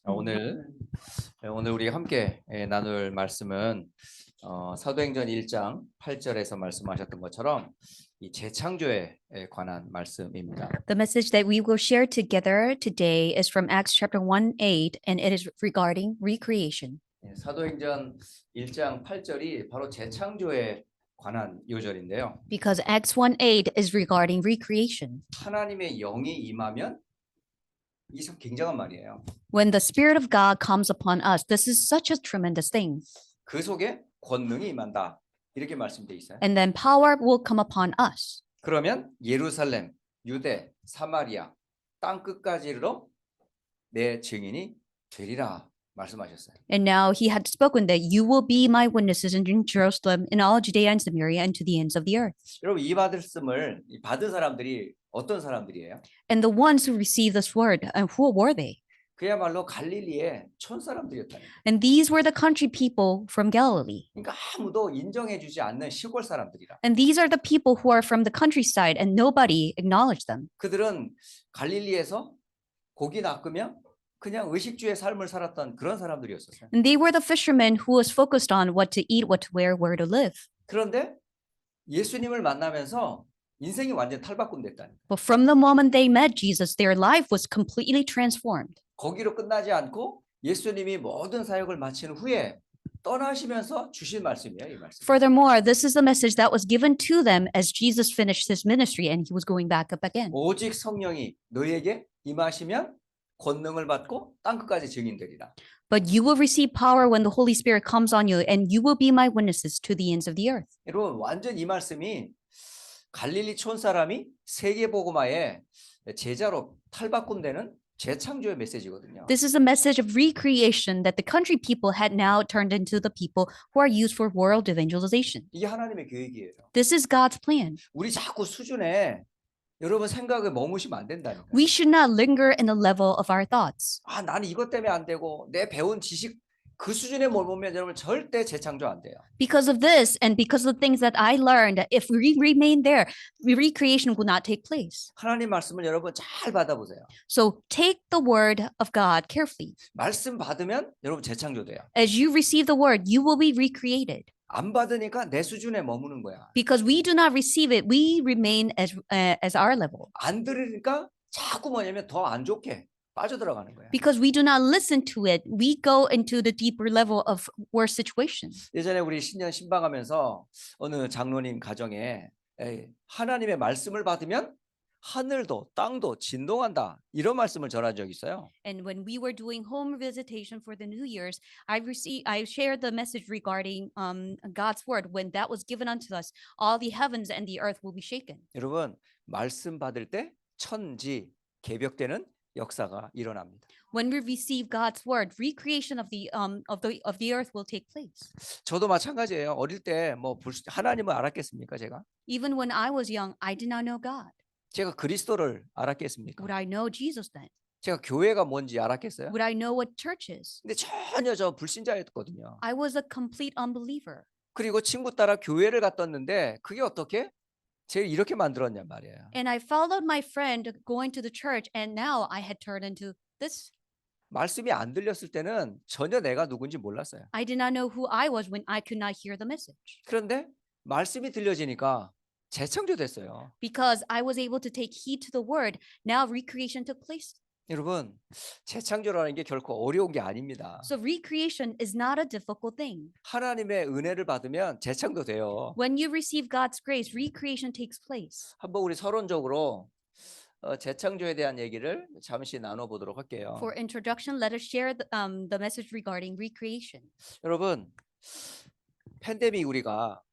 오늘 우리 함께 나눌 말씀은 사도행전 1장 8절에서 말씀하셨던 것처럼 이 재창조에 관한 말씀입니다. The message that we will share together today is from Acts chapter 1:8, and it is regarding recreation. 사도행전 1장 8절이 바로 재창조에 관한 요절인데요. Because Acts 1:8 is regarding recreation. 하나님의 영이 임하면 이게 참 굉장한 말이에요. When the Spirit of God comes upon us, this is such a tremendous thing. 그 속에 권능이 임한다. 이렇게 말씀되어 있어요. And then power will come upon us. 그러면 예루살렘, 유대, 사마리아, 땅 끝까지 이르러 내 증인이 되리라 말씀하셨어요. And now he had spoken that you will be my witnesses in Jerusalem, in all Judea and Samaria, and to the ends of the earth. 여러분 이 받은 사람들이 어떤 사람들이에요? And the ones who received this word, and who were they? 그야말로 갈릴리의 촌 사람들이었다는 거예요. And these were the country people from Galilee. 그러니까 아무도 인정해주지 않는 시골 사람들이라. And these are the people who are from the countryside, and nobody acknowledged them. 그들은 갈릴리에서 고기 낚으며 그냥 의식주의 삶을 살았던 그런 사람들이었었어요. And they were the fishermen who was focused on what to eat, what to wear, where to live. 그런데 예수님을 만나면서 인생이 완전 탈바꿈됐다는 거예요. But from the moment they met Jesus, their life was completely transformed. 거기로 끝나지 않고 예수님이 모든 사역을 마친 후에 떠나시면서 주신 말씀이에요, 이 말씀. Furthermore, this is the message that was given to them as Jesus finished his ministry and he was going back up again. 오직 성령이 너희에게 임하시면 권능을 받고 땅 끝까지 증인되리라. But you will receive power when the Holy Spirit comes on you, and you will be my witnesses to the ends of the earth. 여러분 완전 이 말씀이 갈릴리 촌 사람이 세계 복음화의 제자로 탈바꿈되는 재창조의 메시지거든요. This is a message of recreation that the country people had now turned into the people who are used for world evangelization. 이게 하나님의 계획이에요. This is God's plan. 우리 자꾸 수준에 여러분 생각에 머무시면 안 된다니까요. We should not linger in the level of our thoughts. 아, 나는 이것 때문에 안 되고 내 배운 지식 그 수준에 머물면 여러분 절대 재창조 안 돼요. Because of this and because of the things that I learned, if we remain there, recreation will not take place. 하나님 말씀을 여러분 잘 받아보세요. So take the word of God carefully. 말씀 받으면 여러분 재창조돼요. As you receive the word, you will be recreated. 안 받으니까 내 수준에 머무는 거야. Because we do not receive it, we remain as our level. 안 들으니까 자꾸 뭐냐면 더 안 좋게 빠져들어가는 거야. Because we do not listen to it, we go into the deeper level of worse situations. 예전에 우리 신년 신방하면서 어느 장로님 가정에 하나님의 말씀을 받으면 하늘도 땅도 진동한다 이런 말씀을 전한 적이 있어요. And when we were doing home visitation for the New Year's, I shared the message regarding God's word. When that was given unto us, all the heavens and the earth will be shaken. 여러분 말씀 받을 때 천지 개벽되는 역사가 일어납니다. When we receive God's word, recreation of the earth will take place. 저도 마찬가지예요. 어릴 때 뭐 하나님을 알았겠습니까, 제가? Even when I was young, I did not know God. 제가 그리스도를 알았겠습니까? Would I know Jesus then? 제가 교회가 뭔지 알았겠어요? Would I know what church is? 근데 전혀 저 불신자였거든요. I was a complete unbeliever. 그리고 친구 따라 교회를 갔었는데 그게 어떻게 쟤를 이렇게 만들었냔 말이에요. And I followed my friend going to the church, and now I had turned into this. 말씀이 안 들렸을 때는 전혀 내가 누군지 몰랐어요. I did not know who I was when I could not hear the message. 그런데 말씀이 들려지니까 재창조됐어요. Because I was able to take heed to the word, now recreation took place. 여러분, 재창조라는 게 결코 어려운 게 아닙니다. So recreation is not a difficult thing. 하나님의 은혜를 받으면 재창조돼요. When you receive God's grace, recreation takes place. 한번 우리 서론적으로 재창조에 대한 얘기를 잠시 나눠보도록 할게요. For introduction, let us share the message regarding recreation. 여러분, 팬데믹 우리가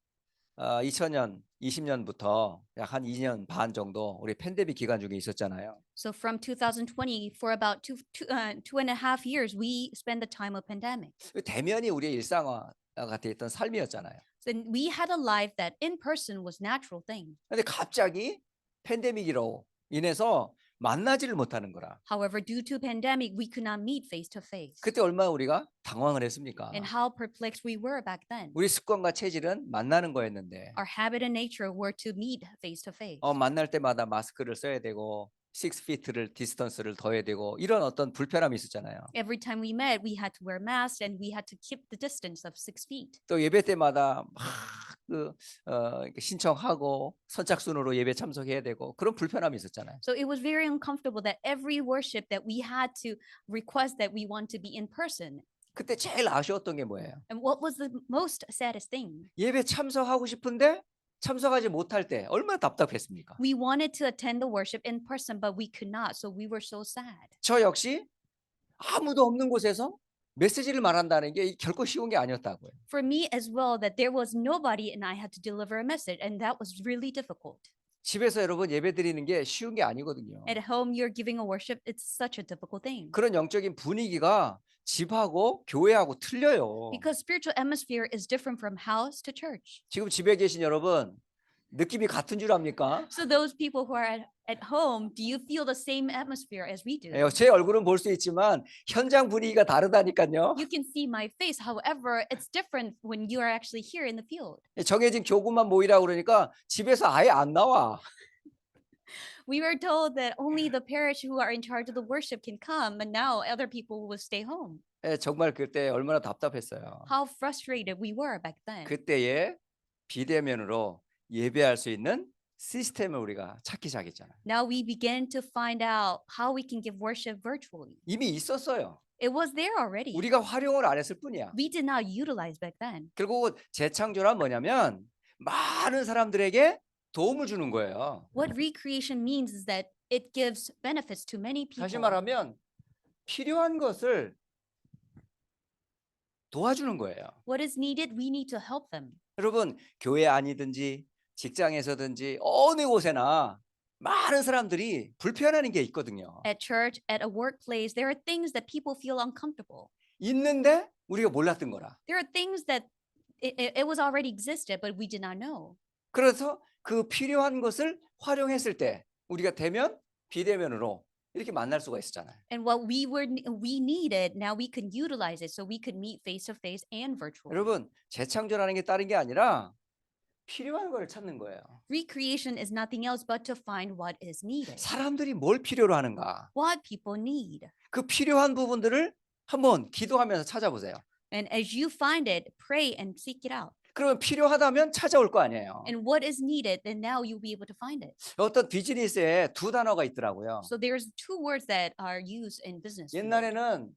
2020년부터 약 한 2년 반 정도 우리 팬데믹 기간 중에 있었잖아요. So from 2020, for about two and a half years, we spent the time of pandemic. 대면이 우리의 일상화가 됐던 삶이었잖아요. Then we had a life that in person was natural thing. 근데 갑자기 팬데믹으로 인해서 만나지를 못하는 거라. However, due to pandemic, we could not meet face to face. 그때 얼마나 우리가 당황을 했습니까? And how perplexed we were back then. 우리 습관과 체질은 만나는 거였는데 Our habit and nature were to meet face to face. 만날 때마다 마스크를 써야 되고 6feet를 디스턴스를 더해야 되고 이런 어떤 불편함이 있었잖아요. Every time we met, we had to wear masks and we had to keep the distance of 6 feet. 또 예배 때마다 신청하고 선착순으로 예배 참석해야 되고 그런 불편함이 있었잖아요. So it was very uncomfortable that every worship that we had to request that we want to be in person. 그때 제일 아쉬웠던 게 뭐예요? And what was the most saddest thing? 예배 참석하고 싶은데 참석하지 못할 때 얼마나 답답했습니까? We wanted to attend the worship in person, but we could not. So we were so sad. 저 역시 아무도 없는 곳에서 메시지를 말한다는 게 결코 쉬운 게 아니었다고요. For me as well, that there was nobody and I had to deliver a message, and that was really difficult. 집에서 여러분 예배 드리는 게 쉬운 게 아니거든요. At home, you're giving a worship, it's such a difficult thing. 그런 영적인 분위기가 집하고 교회하고 틀려요. Because spiritual atmosphere is different from house to church. 지금 집에 계신 여러분 느낌이 같은 줄 압니까? So those people who are at home, do you feel the same atmosphere as we do? 제 얼굴은 볼 수 있지만 현장 분위기가 다르다니까요. You can see my face. However, it's different when you are actually here in the field. 정해진 교구만 모이라고 그러니까 집에서 아예 안 나와. We were told that only the parish who are in charge of the worship can come, and now other people will stay home. 정말 그때 얼마나 답답했어요. How frustrated we were back then. 그때에 비대면으로 예배할 수 있는 시스템을 우리가 찾기 시작했잖아요. Now we began to find out how we can give worship virtually. 이미 있었어요. It was there already. 우리가 활용을 안 했을 뿐이야. We did not utilize back then. 결국 재창조란 뭐냐면 많은 사람들에게 도움을 주는 거예요. What recreation means is that it gives benefits to many people. 다시 말하면 필요한 것을 도와주는 거예요. What is needed, we need to help them. 여러분 교회 아니든지 직장에서든지 어느 곳에나 많은 사람들이 불편한 게 있거든요. At church, at a workplace, there are things that people feel uncomfortable. 있는데 우리가 몰랐던 거라. There are things that it was already existed, but we did not know. 그래서 그 필요한 것을 활용했을 때 우리가 대면 비대면으로 이렇게 만날 수가 있었잖아요. And what we needed, now we can utilize it, so we could meet face to face and virtually. 여러분 재창조라는 게 다른 게 아니라 필요한 걸 찾는 거예요. Recreation is nothing else but to find what is needed. 사람들이 뭘 필요로 하는가? What people need. 그 필요한 부분들을 한번 기도하면서 찾아보세요. And as you find it, pray and seek it out. 그러면 필요하다면 찾아올 거 아니에요. And what is needed, then now you'll be able to find it. 어떤 비즈니스에 두 단어가 있더라고요. So there's two words that are used in business. field. 옛날에는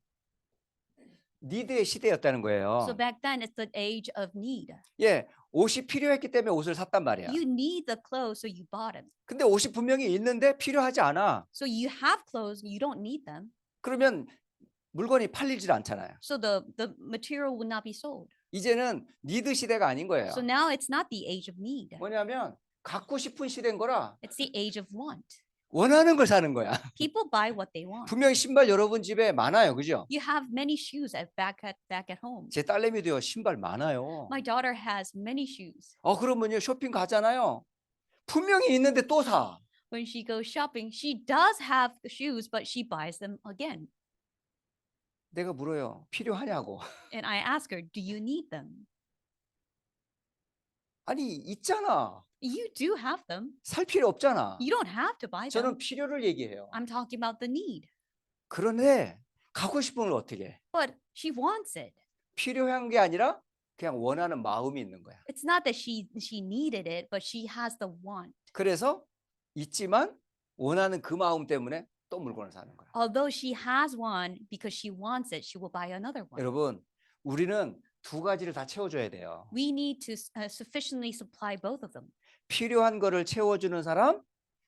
니드의 시대였다는 거예요. So back then, it's the age of need. 예, 옷이 필요했기 때문에 옷을 샀단 말이야. You need the clothes, so you bought them. 근데 옷이 분명히 있는데 필요하지 않아. So you have clothes, you don't need them. 그러면 물건이 팔리질 않잖아요. So the material would not be sold. 이제는 니드 시대가 아닌 거예요. So now it's not the age of need. 뭐냐면 갖고 싶은 시대인 거라 It's the age of want. 원하는 걸 사는 거야. People buy what they want. 분명히 신발 여러분 집에 많아요. 그죠? You have many shoes back at home. 제 딸내미도요. 신발 많아요. My daughter has many shoes. 그러면요. 쇼핑 가잖아요. 분명히 있는데 또 사. When she goes shopping, she does have the shoes, but she buys them again. 내가 물어요. 필요하냐고. And I ask her, do you need them? 아니 있잖아. You do have them. 살 필요 없잖아. You don't have to buy them. 저는 필요를 얘기해요. I'm talking about the need. 그런데 갖고 싶은 걸 어떻게 해? But she wants it. 필요한 게 아니라 그냥 원하는 마음이 있는 거야. It's not that she needed it, but she has the want. 그래서 있지만 원하는 그 마음 때문에 또 물건을 사는 거야. Although she has one, because she wants it, she will buy another one. 여러분, 우리는 두 가지를 다 채워줘야 돼요. We need to sufficiently supply both of them. 필요한 거를 채워주는 사람,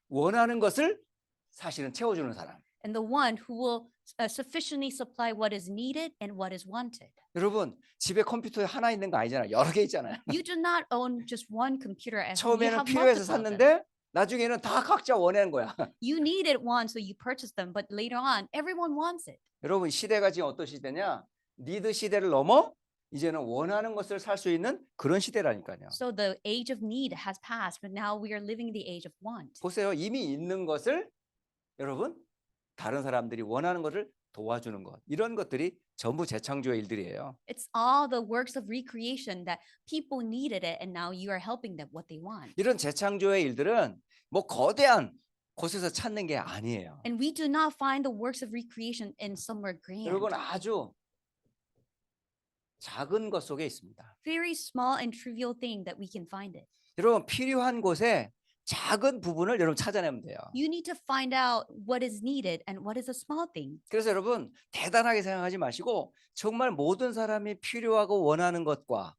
원하는 것을 사실은 채워주는 사람. And the one who will sufficiently supply what is needed and what is wanted. 여러분, 집에 컴퓨터 하나 있는 거 아니잖아요. 여러 개 있잖아요. You do not own just one computer at home. You 처음에는 have 필요해서 multiple of them. 샀는데 나중에는 다 각자 원하는 거야. You needed one, so you purchased them. But later on, everyone wants it. 여러분, 시대가 지금 어떤 시대냐? 니드 시대를 넘어 이제는 원하는 것을 살 수 있는 그런 시대라니까요. So the age of need has passed, but now we are living the age of want. 보세요. 이미 있는 것을 여러분 다른 사람들이 원하는 것을 도와주는 것. 이런 것들이 전부 재창조의 일들이에요. It's all the works of recreation that people needed it, and now you are helping them what they want. 이런 재창조의 일들은 뭐 거대한 곳에서 찾는 게 아니에요. And we do not find the works of recreation in somewhere grand. 여러분 아주 작은 것 속에 있습니다. Very small and trivial thing that we can find it. 여러분 필요한 곳에 작은 부분을 여러분 찾아내면 돼요. You need to find out what is needed and what is a small thing. 그래서 여러분 대단하게 생각하지 마시고 정말 모든 사람이 필요하고 원하는 것과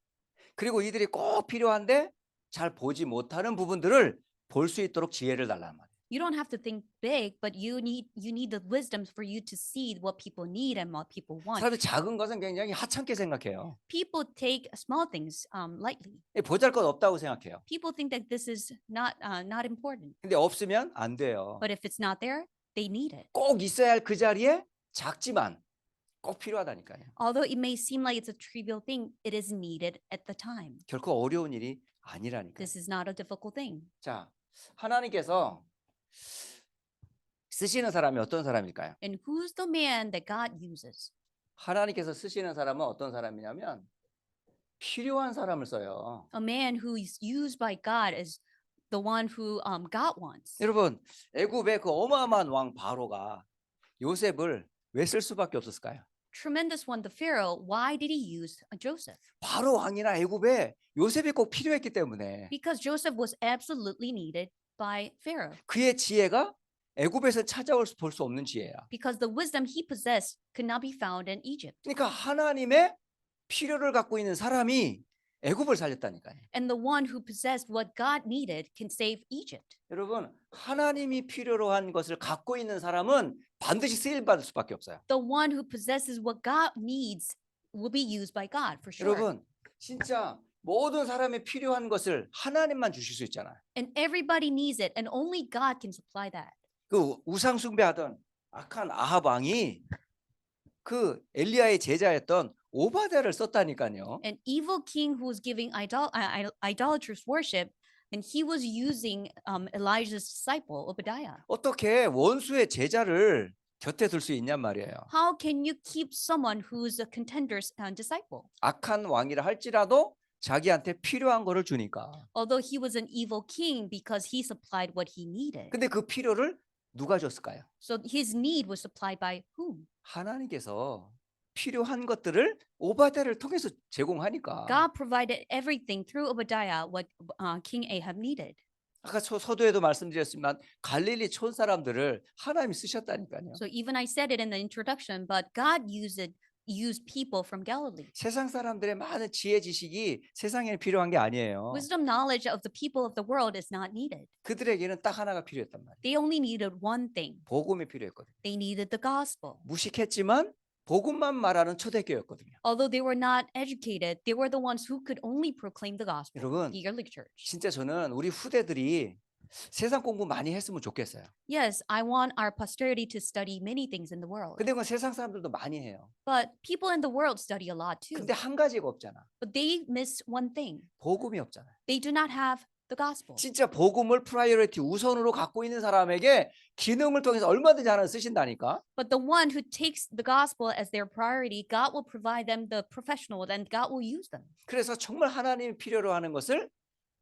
그리고 이들이 꼭 필요한데 잘 보지 못하는 부분들을 볼 수 있도록 지혜를 달라는 말이에요. You don't have to think big, but you need the wisdom for you to see what people need and what people want. 사람들이 작은 것은 굉장히 하찮게 생각해요. People take small things lightly. 보잘것없다고 생각해요. People think that this is not important. 근데 없으면 안 돼요. But if it's not there, they need it. 꼭 있어야 할 그 자리에 작지만 꼭 필요하다니까요. Although it may seem like it's a trivial thing, it is needed at the time. 결코 어려운 일이 아니라니까요. This is not a difficult thing. 자, 하나님께서 쓰시는 사람이 어떤 사람일까요? And who's the man that God uses? 하나님께서 쓰시는 사람은 어떤 사람이냐면 필요한 사람을 써요. A man who is used by God is the one who God wants. 여러분, 애굽의 그 어마어마한 왕 바로가 요셉을 왜 쓸 수밖에 없었을까요? Tremendous one, the Pharaoh. Why did he use Joseph? 바로 왕이나 애굽에 요셉이 꼭 필요했기 때문에 Because Joseph was absolutely needed by Pharaoh. 그의 지혜가 애굽에서 찾아올 볼 수 없는 지혜야. Because the wisdom he possessed could not be found in Egypt. 그러니까 하나님의 필요를 갖고 있는 사람이 애굽을 살렸다니까요. And the one who possessed what God needed can save Egypt. 여러분, 하나님이 필요로 한 것을 갖고 있는 사람은 반드시 쓰임 받을 수밖에 없어요. The one who possesses what God needs will be used by God for sure. 여러분, 진짜 모든 사람이 필요한 것을 하나님만 주실 수 있잖아요. And everybody needs it, and only God can supply that. 그 우상 숭배하던 악한 아합 왕이 그 엘리야의 제자였던 오바댜를 썼다니까요. An evil king who was giving idolatrous worship, and he was using Elijah's disciple Obadiah. 어떻게 원수의 제자를 곁에 둘 수 있냔 말이에요. How can you keep someone who's a contender's disciple? 악한 왕이라 할지라도 자기한테 필요한 거를 주니까. Although he was an evil king because he supplied what he needed. 근데 그 필요를 누가 줬을까요? So his need was supplied by whom? 하나님께서 필요한 것들을 오바댜를 통해서 제공하니까. God provided everything through Obadiah what King Ahab needed. 아까 서두에도 말씀드렸지만 갈릴리 촌 사람들을 하나님이 쓰셨다니까요. So even I said it in the introduction, but God used people from Galilee. 세상 사람들의 많은 지혜 지식이 세상에 필요한 게 아니에요. Wisdom knowledge of the people of the world is not needed. 그들에게는 딱 하나가 필요했단 말이에요. They only needed one thing. 복음이 필요했거든요. They needed the gospel. 무식했지만 복음만 말하는 초대교회였거든요. Although they were not educated, they were the ones who could only proclaim the gospel. 여러분, The early church. 진짜 저는 우리 후대들이 세상 공부 많이 했으면 좋겠어요. Yes, I want our posterity to study many things in the world. 근데 그건 세상 사람들도 많이 해요. But people in the world study a lot too. 근데 한 가지가 없잖아. But they miss one thing. 복음이 없잖아요. They do not have the gospel. 진짜 복음을 프라이어리티 우선으로 갖고 있는 사람에게 기능을 통해서 얼마든지 하나 쓰신다니까. But the one who takes the gospel as their priority, God will provide them the professional, and God will use them. 그래서 정말 하나님이 필요로 하는 것을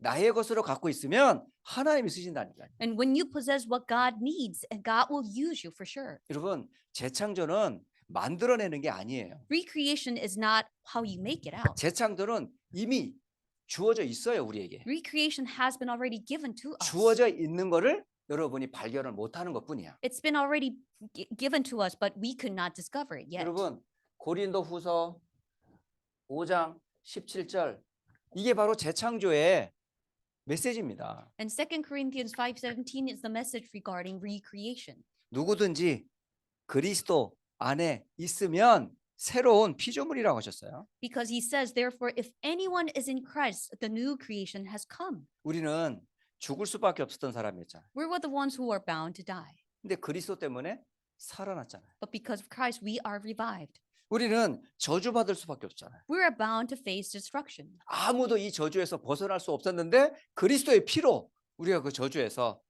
나의 것으로 갖고 있으면 하나님이 쓰신다니까요. And when you possess what God needs, and God will use you for sure. 여러분, 재창조는 만들어내는 게 아니에요. Recreation is not how you make it out. 재창조는 이미 주어져 있어요, 우리에게. Recreation has been already given to us. 주어져 있는 거를 여러분이 발견을 못하는 것뿐이야. It's been already given to us, but we could not discover it yet. 여러분, 고린도후서 5장 17절 이게 바로 재창조의 메시지입니다. And 2 Corinthians 5:17 is the message regarding recreation. 누구든지 그리스도 안에 있으면 새로운 피조물이라고 하셨어요. Because he says, therefore, if anyone is in Christ, the new creation has come. 우리는 죽을 수밖에 없었던 사람이었잖아요. We were the ones who are bound to die. 근데 그리스도 때문에 살아났잖아요. But because of Christ, we are revived. 우리는 저주받을 수밖에 없잖아요. We are bound to face destruction. 아무도 이 저주에서 벗어날 수 없었는데 그리스도의 피로 우리가 그 저주에서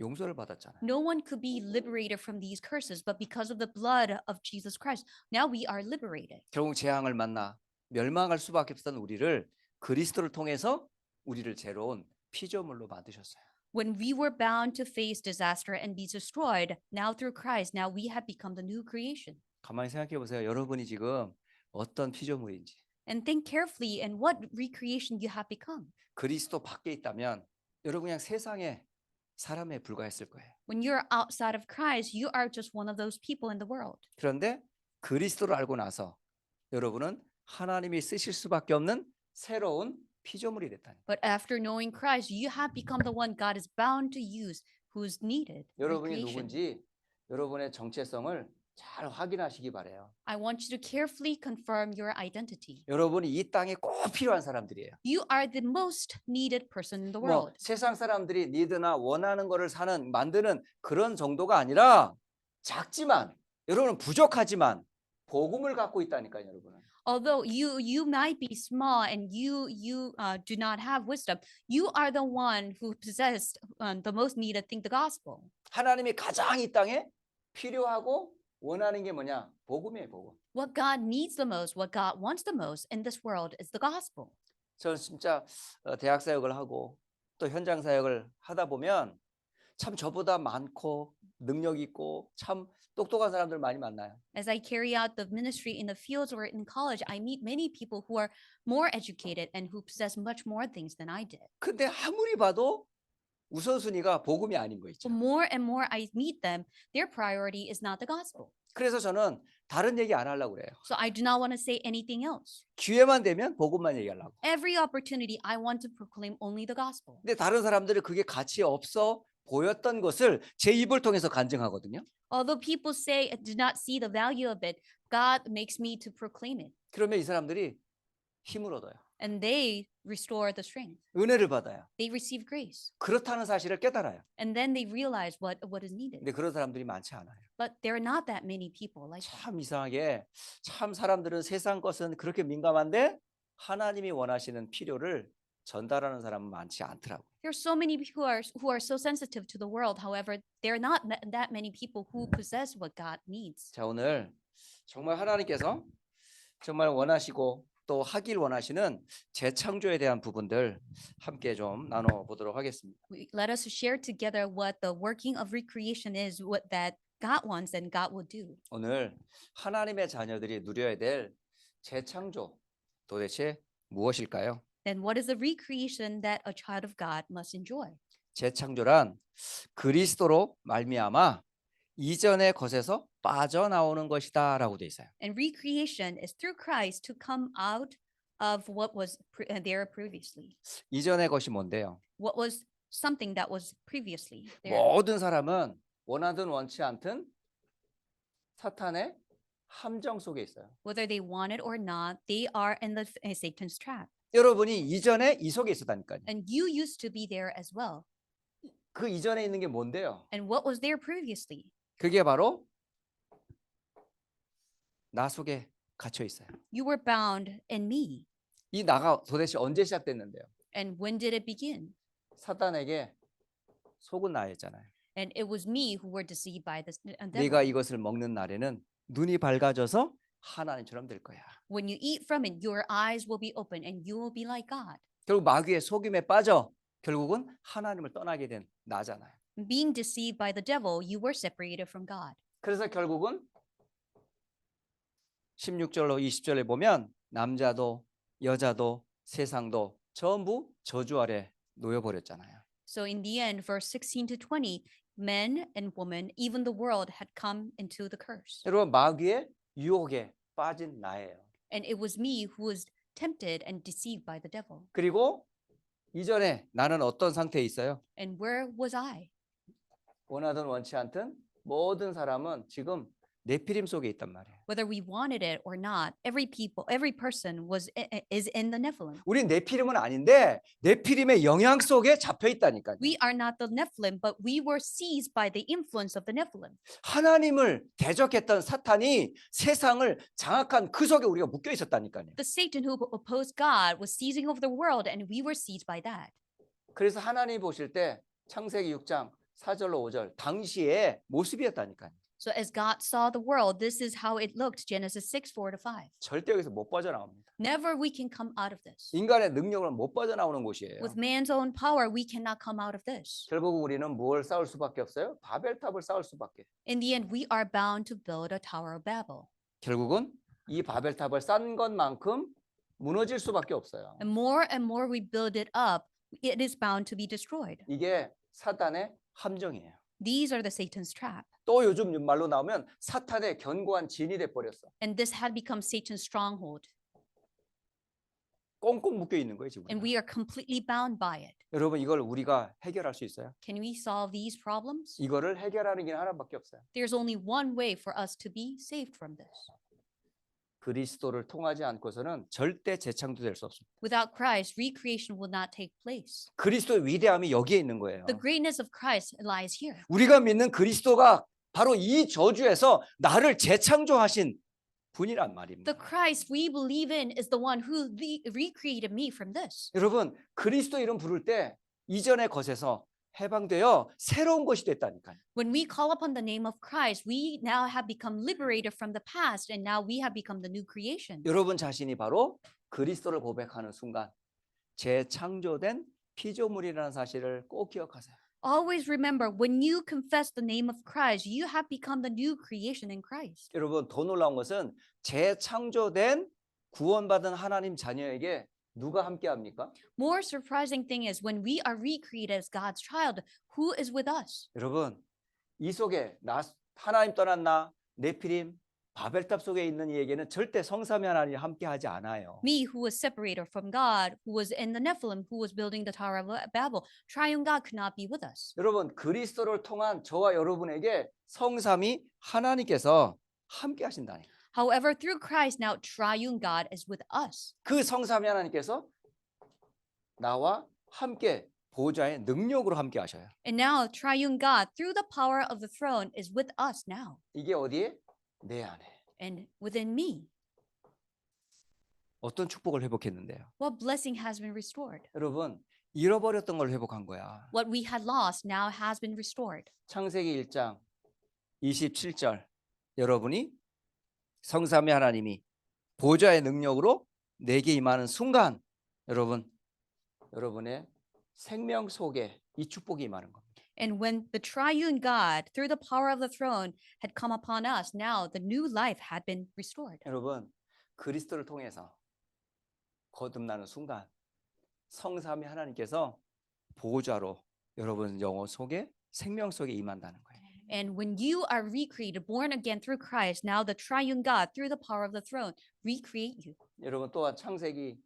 용서를 받았잖아요. No one could be liberated from these curses, but because of the blood of Jesus Christ, now we are liberated. 결국 재앙을 만나 멸망할 수밖에 없었던 우리를 그리스도를 통해서 우리를 새로운 피조물로 만드셨어요. When we were bound to face disaster and be destroyed, now through Christ, now we have become the new creation. 가만히 생각해 보세요. 여러분이 지금 어떤 피조물인지. And think carefully and what recreation you have become. 그리스도 밖에 있다면 여러분 그냥 세상의 사람에 불과했을 거예요. When you're outside of Christ, you are just one of those people in the world. 그런데 그리스도를 알고 나서 여러분은 하나님이 쓰실 수밖에 없는 새로운 피조물이 됐다니. But after knowing Christ, you have become the one God is bound to use, who is needed. 여러분이 Recreation. 누군지 여러분의 정체성을 잘 확인하시기 바래요. I want you to carefully confirm your identity. 여러분이 이 땅에 꼭 필요한 사람들이에요. You are the most needed person in the 뭐 world. 세상 사람들이 니드나 원하는 거를 만드는 그런 정도가 아니라 작지만 여러분은 부족하지만 복음을 갖고 있다니까요, 여러분은. Although you might be small and you do not have wisdom, you are the one who possessed the most needed thing, the gospel. 하나님이 가장 이 땅에 필요하고 원하는 게 뭐냐? 복음이에요, 복음. What God needs the most, what God wants the most in this world is the gospel. 저는 진짜 대학 사역을 하고 또 현장 사역을 하다 보면 참 저보다 많고 능력 있고 참 똑똑한 사람들 많이 만나요. As I carry out the ministry in the fields or in college, I meet many people who are more educated and who possess much more things than I did. 근데 아무리 봐도 우선순위가 복음이 아닌 거 있죠. But more and more I meet them, their priority is not the gospel. 그래서 저는 다른 얘기 안 하려고 그래요. So I do not want to say anything else. 기회만 되면 복음만 얘기하려고. Every opportunity, I want to proclaim only the gospel. 근데 다른 사람들은 그게 가치 없어 보였던 것을 제 입을 통해서 간증하거든요. Although people say I do not see the value of it, God makes me to proclaim it. 그러면 이 사람들이 힘을 얻어요. And they restore the strength. 은혜를 받아요. They receive grace. 그렇다는 사실을 깨달아요. And then they realize what is needed. 근데 그런 사람들이 많지 않아요. But there are not that many people like that. 참 이상하게 참 사람들은 세상 것은 그렇게 민감한데 하나님이 원하시는 필요를 전달하는 사람은 많지 않더라고요. There are so many people who are so sensitive to the world. However, there are not that many people who possess what God needs. 자, 오늘 정말 하나님께서 정말 원하시고 또 하길 원하시는 재창조에 대한 부분들 함께 좀 나눠 보도록 하겠습니다. Let us share together what the working of recreation is, what that God wants and God will do. 오늘 하나님의 자녀들이 누려야 될 재창조 도대체 무엇일까요? Then what is the recreation that a child of God must enjoy? 재창조란 그리스도로 말미암아 이전의 것에서 빠져나오는 것이다라고 돼 있어요. And recreation is through Christ to come out of what was there previously. 이전의 것이 뭔데요? What was something that was previously there. 모든 사람은 원하든 원치 않든 사탄의 함정 속에 있어요. Whether they want it or not, they are in the Satan's trap. 여러분이 이전에 이 속에 있었다니까요. And you used to be there as well. 그 이전에 있는 게 뭔데요? And what was there previously? 그게 바로 나 속에 갇혀 있어요. You were bound in me. 이 나가 도대체 언제 시작됐는데요? And when did it begin? 사탄에게 속은 나였잖아요. And it was me who were deceived by the devil. 네가 이것을 먹는 날에는 눈이 밝아져서 하나님처럼 될 거야. When you eat from it, your eyes will be open and you will be like God. 결국 마귀의 속임에 빠져 결국은 하나님을 떠나게 된 나잖아요. Being deceived by the devil, you were separated from God. 그래서 결국은 16절로 20절에 보면 남자도 여자도 세상도 전부 저주 아래 놓여버렸잖아요. So in the end, verse 16 to 20, men and women, even the world had come into the curse. 여러분 마귀의 유혹에 빠진 나예요. And it was me who was tempted and deceived by the devil. 그리고 이전에 나는 어떤 상태에 있어요? And where was I? 원하든 원치 않든 모든 사람은 지금 네피림 속에 있단 말이에요. Whether we wanted it or not, every person is in the Nephilim. 우린 네피림은 아닌데 네피림의 영향 속에 잡혀 있다니까요. We are not the Nephilim, but we were seized by the influence of the Nephilim. 하나님을 대적했던 사탄이 세상을 장악한 그 속에 우리가 묶여 있었다니까요. The Satan who opposed God was seizing over the world, and we were seized by that. 그래서 하나님 보실 때 창세기 6장 4절로 5절 당시의 모습이었다니까요. So as God saw the world, this is how it looked, Genesis 6, 4-5. 절대 여기서 못 빠져나옵니다. Never we can come out of this. 인간의 능력으로 못 빠져나오는 곳이에요. With man's own power, we cannot come out of this. 결국 우리는 뭘 쌓을 수밖에 없어요? 바벨탑을 쌓을 수밖에. In the end, we are bound to build a Tower of Babel. 결국은 이 바벨탑을 쌓은 것만큼 무너질 수밖에 없어요. And more we build it up, it is bound to be destroyed. 이게 사탄의 함정이에요. These are the Satan's trap. 또 요즘 말로 나오면 사탄의 견고한 진이 돼 버렸어. And this had become Satan's stronghold. 꽁꽁 묶여 있는 거예요, 지금. And we are completely bound by it. 여러분 이걸 우리가 해결할 수 있어요? Can we solve these problems? 이거를 해결하는 게 하나밖에 없어요. There's only one way for us to be saved from this. 그리스도를 통하지 않고서는 절대 재창조될 수 없습니다. Without Christ, recreation will not take place. 그리스도의 위대함이 여기에 있는 거예요. The greatness of Christ lies here. 우리가 믿는 그리스도가 바로 이 저주에서 나를 재창조하신 분이란 말입니다. The Christ we believe in is the one who recreated me from this. 여러분 그리스도 이름 부를 때 이전의 것에서 해방되어 새로운 것이 됐다니까요. When we call upon the name of Christ, we now have become liberated from the past, and now we have become the new creation. 여러분 자신이 바로 그리스도를 고백하는 순간 재창조된 피조물이라는 사실을 꼭 기억하세요. Always remember, when you confess the name of Christ, you have become the new creation in Christ. 여러분 더 놀라운 것은 재창조된 구원받은 하나님 자녀에게 누가 함께합니까? More surprising thing is when we are recreated as God's child, who is with us? 여러분 이 속에 하나님 떠난 나 네피림 바벨탑 속에 있는 이에게는 절대 성삼위 하나님이 함께하지 않아요. Me, who was separated from God, who was in the Nephilim, who was building the Tower of Babel, triune God could not be with us. 여러분 그리스도를 통한 저와 여러분에게 성삼위 하나님께서 함께하신다니. However, through Christ, now triune God is with us. 그 성삼위 하나님께서 나와 함께 보좌의 능력으로 함께하셔요. And now triune God, through the power of the throne, is with us now 이게 어디에? 내 안에. and within me. 어떤 축복을 회복했는데요. What blessing has been restored? 여러분 잃어버렸던 걸 회복한 거야. What we had lost now has been restored. 창세기 1장 27절 여러분이 성삼위 하나님이 보좌의 능력으로 내게 임하는 순간 여러분의 생명 속에 이 축복이 임하는 겁니다. And when the triune God, through the power of the throne, had come upon us, now the new life had been restored. 여러분 그리스도를 통해서 거듭나는 순간 성삼위 하나님께서 보좌로 여러분 영혼 속에 생명 속에 임한다는 거예요. And when you are recreated, born again through Christ, now the triune God, through the power of the throne, recreate you. 여러분 또한 창세기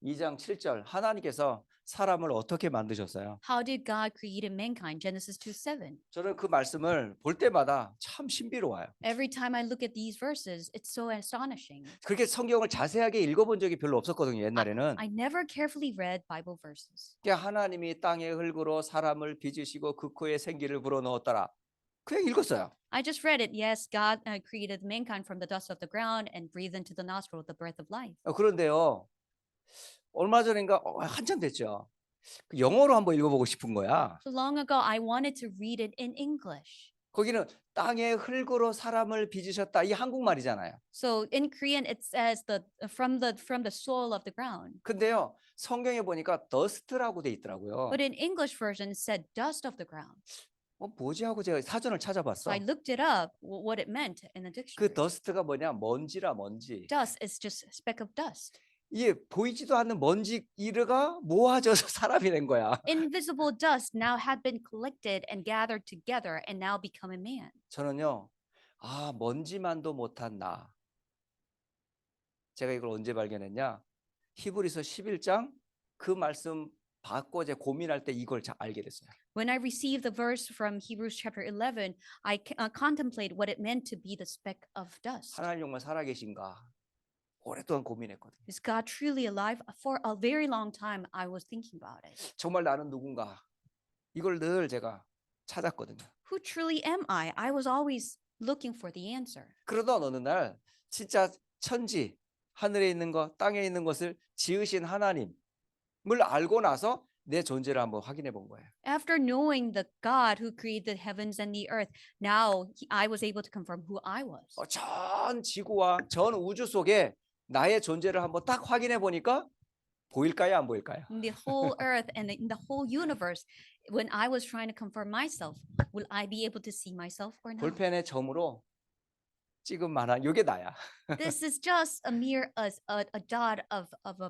2장 7절 하나님께서 사람을 어떻게 만드셨어요? How did God create mankind? Genesis 2:7. 저는 그 말씀을 볼 때마다 참 신비로워요. Every time I look at these verses, it's so astonishing. 그렇게 성경을 자세하게 읽어본 적이 별로 없었거든요. 옛날에는. I never carefully read Bible verses. 하나님이 땅의 흙으로 사람을 빚으시고 그 코에 생기를 불어넣었더라. 그냥 읽었어요. I just read it. Yes, God created mankind from the dust of the ground and breathed into the nostril the breath of life. 그런데요. 얼마 전인가 한참 됐죠. 영어로 한번 읽어보고 싶은 거야. So long ago, I wanted to read it in English. 거기는 땅의 흙으로 사람을 빚으셨다. 이 한국말이잖아요. So in Korean, it says from the soil of the ground. 근데요. 성경에 보니까 dust라고 돼 있더라고요. But in English version, it said dust of the ground. 뭐지 하고 제가 사전을 So 찾아봤어. I looked it up, what it meant in the 그 dictionary. dust가 뭐냐? 먼지라 먼지. Dust is just a speck of dust. 이게 보이지도 않는 먼지 이르가 모아져서 사람이 된 거야. Invisible dust now had been collected and gathered together and now become a man. 저는요. 먼지만도 못한 나. 제가 이걸 언제 발견했냐? 히브리서 11장 그 말씀 받고 이제 고민할 때 이걸 잘 알게 됐어요. When I received the verse from Hebrews chapter 11, I contemplate what it meant to be the speck of dust. 하나님 정말 살아계신가? 오랫동안 고민했거든요. Is God truly alive? For a very long time, I was thinking about it. 정말 나는 누군가? 이걸 늘 제가 찾았거든요. Who truly am I? I was always looking for the answer. 그러다 어느 날 진짜 천지, 하늘에 있는 것, 땅에 있는 것을 지으신 하나님을 알고 나서 내 존재를 한번 확인해 본 거예요. After knowing the God who created the heavens and the earth, now I was able to confirm who I was. 전 지구와 전 우주 속에 나의 존재를 한번 딱 확인해 보니까 보일까요, 안 보일까요? In the whole earth and in the whole universe, when I was trying to confirm myself, will I be able to see myself or not? 볼펜에 점으로 찍은 만한 이게 나야. This is just a mere a dot of a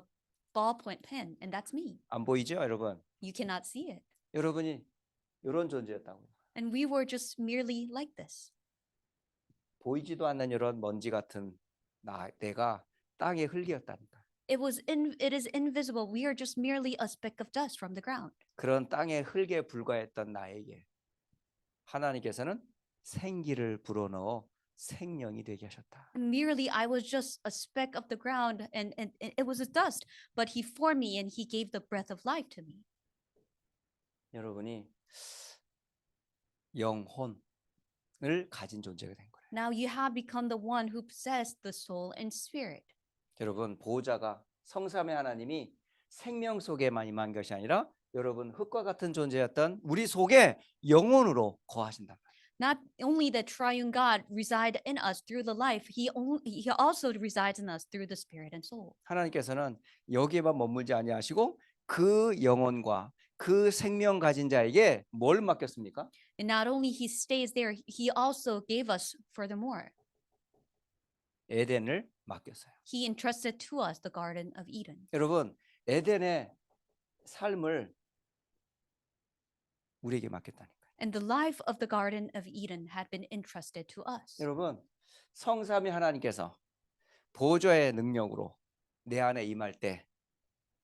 ballpoint pen, and that's me. 안 보이죠, 여러분? You cannot see it. 여러분이 이런 존재였다고요. And we were just merely like this. 보이지도 않는 이런 먼지 같은 내가 땅의 흙이었다니까. It is invisible. We are just merely a speck of dust from the ground. 그런 땅의 흙에 불과했던 나에게 하나님께서는 생기를 불어넣어 생명이 되게 하셨다. Merely I was just a speck of the ground and it was a dust, but he formed me and he gave the breath of life to me. 여러분이 영혼을 가진 존재가 된 거예요. Now you have become the one who possessed the soul and spirit. 여러분 보호자가 성삼의 하나님이 생명 속에만 임한 것이 아니라 여러분 흙과 같은 존재였던 우리 속에 영혼으로 거하신다. Not only that triune God reside in us through the life, he also resides in us through the spirit and soul. 하나님께서는 여기에만 머물지 아니하시고 그 영혼과 그 생명 가진 자에게 뭘 맡겼습니까? And not only he stays there, he also gave us furthermore. 에덴을 맡겼어요. He entrusted to us the Garden of Eden. 여러분 에덴의 삶을 우리에게 맡겼다니까요. And the life of the Garden of Eden had been entrusted to us. 여러분 성삼위 하나님께서 보호자의 능력으로 내 안에 임할 때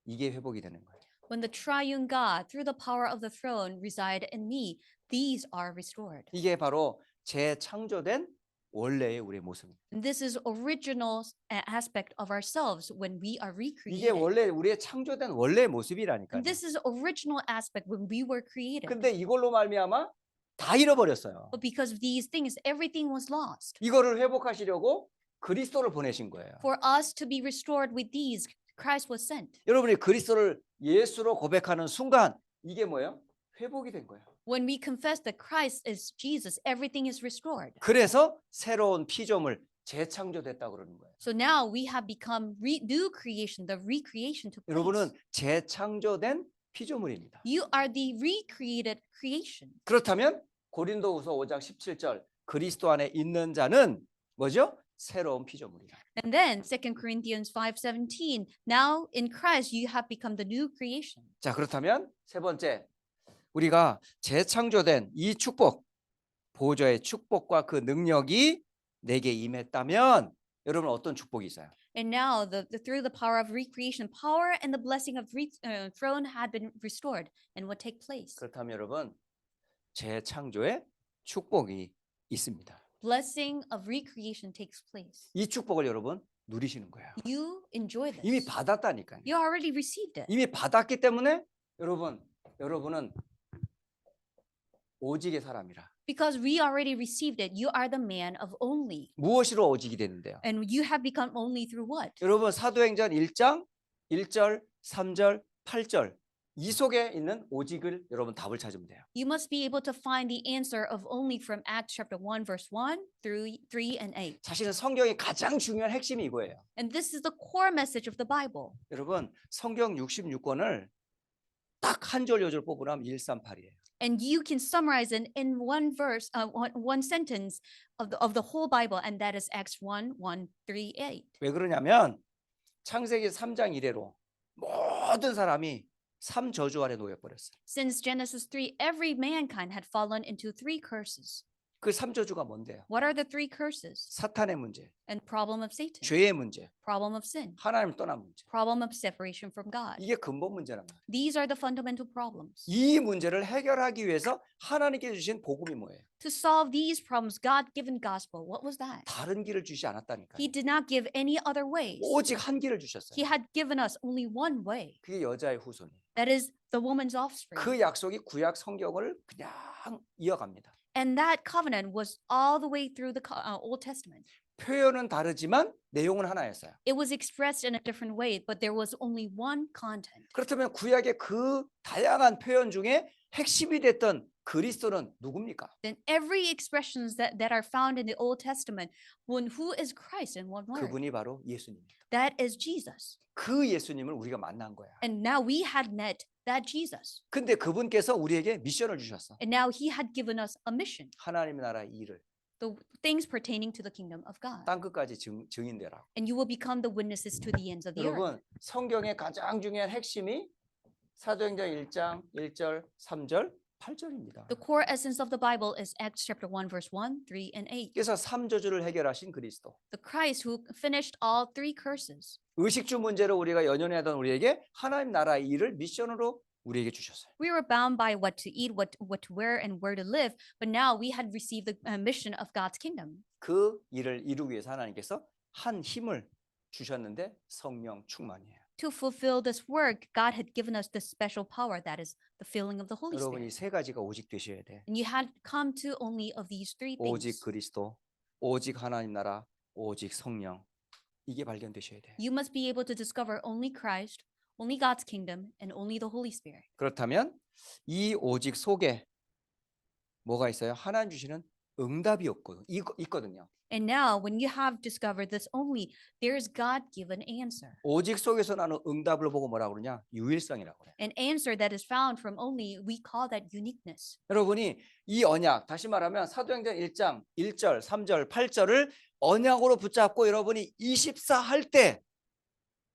이게 회복이 되는 거예요. When the triune God, through the power of the throne, reside in me, these are restored. 이게 바로 재창조된 원래의 우리의 모습입니다. And this is original aspect of ourselves when we are 이게 recreated. 원래 우리의 창조된 원래의 모습이라니까요. And this is original aspect when we were created. 근데 이걸로 말미암아 다 잃어버렸어요. But because of these things, everything was lost. 이거를 회복하시려고 그리스도를 보내신 거예요. For us to be restored with these, Christ was sent. 여러분이 그리스도를 예수로 고백하는 순간 이게 뭐예요? 회복이 된 거예요. When we confess that Christ is Jesus, everything is restored. 그래서 새로운 피조물 재창조됐다고 그러는 거예요. So now we have become new creation. The recreation took place. 여러분은 재창조된 피조물입니다. You are the recreated creation. 그렇다면 고린도후서 5장 17절 그리스도 안에 있는 자는 뭐죠? 새로운 피조물이다. And then 2 Corinthians 5:17, now in Christ you have become the new creation. 자, 그렇다면 세 번째 우리가 재창조된 이 축복 보호자의 축복과 그 능력이 내게 임했다면 여러분 어떤 축복이 있어요? And now through the power of recreation, power and the blessing of throne had been restored. And what take place? 그렇다면 여러분 재창조의 축복이 있습니다. Blessing of recreation takes place. 이 축복을 여러분 누리시는 거예요. You enjoy this. 이미 받았다니까요. You already received it. 이미 받았기 때문에 여러분은 오직의 사람이라. Because we already received it, you are the man of only. 무엇으로 오직이 되는데요? And you have become only through what? 여러분 사도행전 1장 1절, 3절, 8절 이 속에 있는 오직을 여러분 답을 찾으면 돼요. You must be able to find the answer of only from Acts chapter 1 verse 1 through 3 and 8. 사실은 성경의 가장 중요한 핵심이 이거예요. And this is the core message of the Bible. 여러분 성경 66권을 딱 한 절 요절 뽑으라면 138이에요. And you can summarize it in one verse, one sentence of the whole Bible, and that is Acts 1, 1, 3, 8. 왜 그러냐면 창세기 3장 이래로 모든 사람이 3저주 아래 놓여버렸어요. Since Genesis 3, every mankind had fallen into 3 curses. 그 3저주가 뭔데요? What are the 3 curses? 사탄의 문제, And problem of Satan, 죄의 문제, problem of sin, 하나님 떠난 문제. problem of separation from God. 이게 근본 문제란 말이에요. These are the fundamental problems. 이 문제를 해결하기 위해서 하나님께 주신 복음이 뭐예요? To solve these problems, God-given gospel, what was that? 다른 길을 주시 않았다니까요. He did not give any other ways. 오직 한 길을 주셨어요. He had given us only one way. 그게 여자의 후손이에요. That is the woman's offspring. 그 약속이 구약 성경을 그냥 이어갑니다. And that covenant was all the way through the Old Testament. 표현은 다르지만 내용은 하나였어요. It was expressed in a different way, but there was only one content. 그렇다면 구약의 그 다양한 표현 중에 핵심이 됐던 그리스도는 누굽니까? Then every expressions that are found in the Old Testament, who is Christ in one word? 그분이 바로 예수님입니다. That is Jesus. 그 예수님을 우리가 만난 거야. And now we had met that Jesus. 근데 그분께서 우리에게 미션을 주셨어. And now he had given us a mission, 하나님의 나라 일을 the things pertaining to the kingdom of God. 땅 끝까지 증인되라. And you will become the witnesses to the ends of the earth. 여러분, 성경의 가장 중요한 핵심이 사도행전 1장 1절, 3절, 8절입니다. The core essence of the Bible is Acts chapter 1, verse 1, 3, and 8. 그래서 3저주를 해결하신 그리스도. The Christ who finished all three curses. 의식주 문제로 우리가 연연하던 우리에게 하나님 나라의 일을 미션으로 우리에게 주셨어요. We were bound by what to eat, what to wear, and where to live, but now we had received the mission of God's kingdom. 그 일을 이루기 위해서 하나님께서 한 힘을 주셨는데 성령 충만이에요. To fulfill this work, God had given us this special power that is the filling of the Holy 여러분 이 Spirit. 세 가지가 오직 되셔야 돼. And you had come to only of these three 오직 things. 그리스도, 오직 하나님 나라, 오직 성령. 이게 발견되셔야 돼. You must be able to discover only Christ, only God's kingdom, and only the Holy Spirit. 그렇다면 이 오직 속에 뭐가 있어요? 하나님 주시는 응답이 있거든요. And now, when you have discovered this only, there is God-given answer. 오직 속에서 나는 응답을 보고 뭐라 그러냐? 유일성이라고 그래요. An answer that is found from only, we call that uniqueness. 여러분이 이 언약, 다시 말하면 사도행전 1장 1절, 3절, 8절을 언약으로 붙잡고 여러분이 24 할 때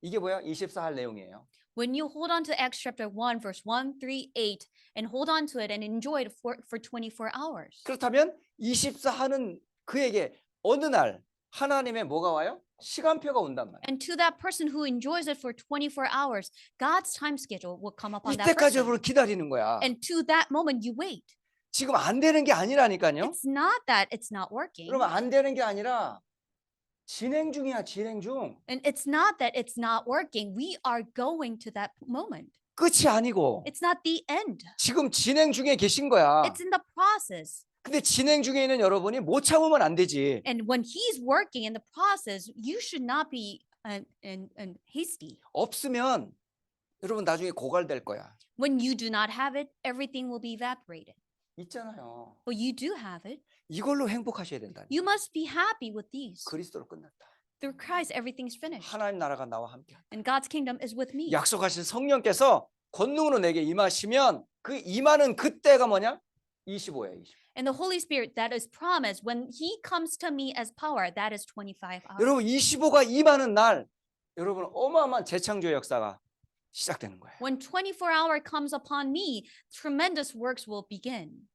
이게 뭐야? 24 할 내용이에요. When you hold on to Acts chapter 1, verse 1, 3, 8, and hold on to it and enjoy it for 24 hours. 그렇다면 24 하는 그에게 어느 날 하나님의 뭐가 와요? 시간표가 온단 말이에요. And to that person who enjoys it for 24 hours, God's time schedule will come upon that 이때까지 person. 여러분을 기다리는 거야. And to that moment, you wait. 지금 안 되는 게 아니라니까요. It's not that it's not working. 그러면 안 되는 게 아니라 진행 중이야, 진행 중. And it's not that it's not working. We are going to that moment. 끝이 아니고 It's not the end. 지금 진행 중에 계신 거야. It's in the process. 근데 진행 중에 있는 여러분이 못 참으면 안 되지. And when he's working in the process, you should not be hasty. 없으면 여러분 나중에 고갈될 거야. When you do not have it, everything will be evaporated. 있잖아요. But you do have it. 이걸로 행복하셔야 된다. You must be happy with these. 그리스도로 끝났다. Through Christ, everything's finished. 하나님 나라가 나와 함께. And God's kingdom is with me. 약속하신 성령께서 권능으로 내게 임하시면 그 임하는 그때가 뭐냐? 25야, 20. And the Holy Spirit that is promised, when he comes to me as power, that is 25 hours. 여러분 25가 임하는 날 여러분 어마어마한 재창조 역사가 시작되는 거예요. When 24-hour comes upon me, tremendous works will begin.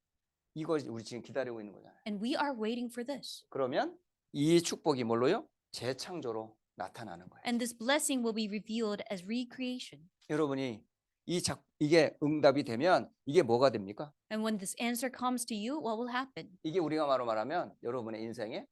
이거 우리 지금 기다리고 있는 거잖아요. And we are waiting for this. 그러면 이 축복이 뭘로요? 재창조로 나타나는 거예요. And this blessing will be revealed as recreation. 여러분이 이게 응답이 되면 이게 뭐가 됩니까? And when this answer comes to you, what will happen? 이게 우리가 말하면 여러분의 인생의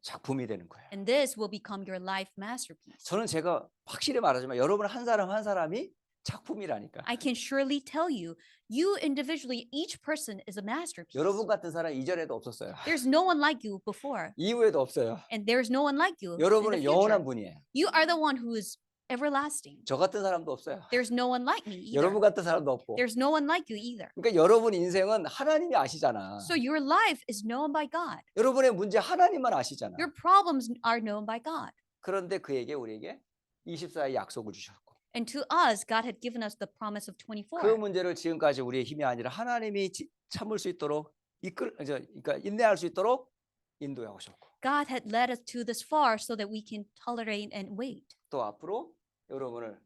작품이 되는 거예요. And this will become your life masterpiece. 저는 제가 확실히 말하지만 여러분 한 사람 한 사람이 작품이라니까. I can surely tell you, you individually, each person is a masterpiece. 여러분 같은 사람 이전에도 없었어요. There's no one like you before, 이후에도 없어요. and there's no one like you in the 여러분은 future. 영원한 분이에요. You are the one who is everlasting. 저 같은 사람도 없어요. There's no one like me either. 여러분 같은 사람도 없고. There's no one like you either. 그러니까 여러분 인생은 하나님이 아시잖아. So your life is known by God. 여러분의 문제 하나님만 아시잖아. Your problems are known by God. 그런데 그에게 우리에게 24의 약속을 주셨고 And to us, God had given us the promise of 그 24. 문제를 지금까지 우리의 힘이 아니라 하나님이 참을 수 있도록 그러니까 인내할 수 있도록 인도해 오셨고 God had led us to this far so that we can tolerate and wait. 또 앞으로 여러분을